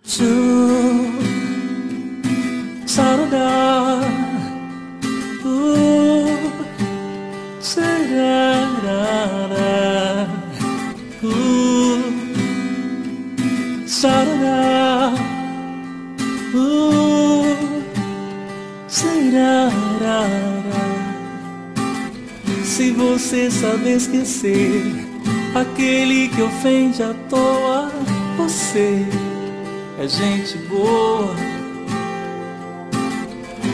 Sarada, sarada, sarada, sarada. Se você sabe esquecer aquele que ofende à toa, você é gente boa.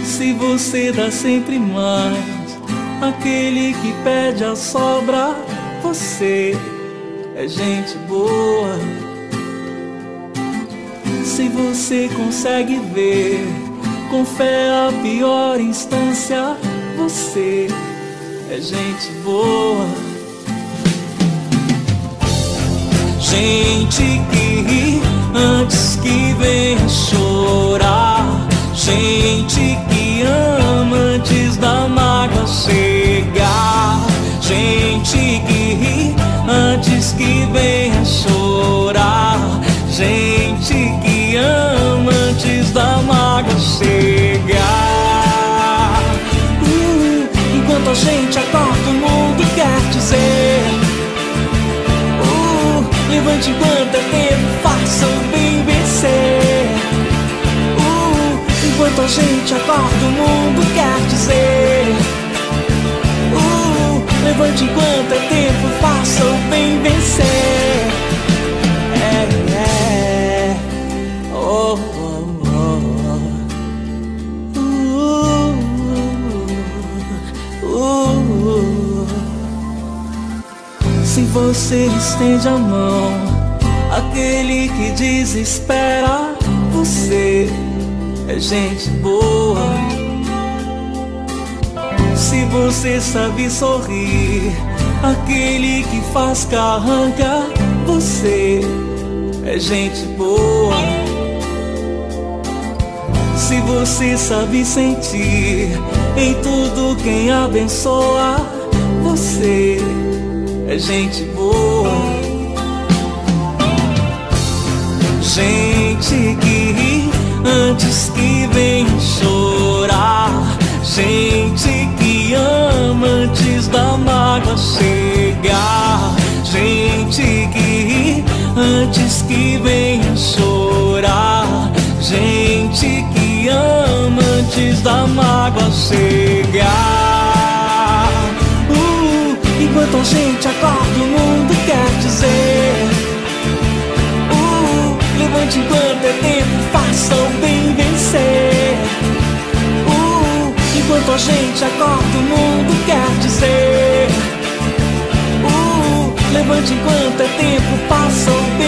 Se você dá sempre mais aquele que pede a sobra, você é gente boa. Se você consegue ver com fé a pior instância, você é gente boa. Gente que ri antes que venha chorar, gente que ama antes da mágoa chegar, gente que ri antes que venha chorar, gente que ama antes da mágoa chegar. Enquanto a gente acorda, o mundo quer dizer: levante enquanto é tempo, faça o bem vencer. Enquanto a gente acorda, o mundo quer dizer: levante enquanto é tempo, faça o bem vencer. Oh, oh, oh. Se você estende a mão àquele que desespera, você é gente boa. Se você sabe sorrir àquele que faz carranca, você é gente boa. Se você sabe sentir em tudo quem abençoa, você é gente boa. Gente que ri antes que venha chorar, gente que ama antes da mágoa chegar, gente que ri antes que venha chorar, gente que ama antes da mágoa chegar. Enquanto a gente acorda, o mundo quer dizer: levante enquanto é tempo, faça o bem vencer. Enquanto a gente acorda, o mundo quer dizer: levante enquanto é tempo, faça o bem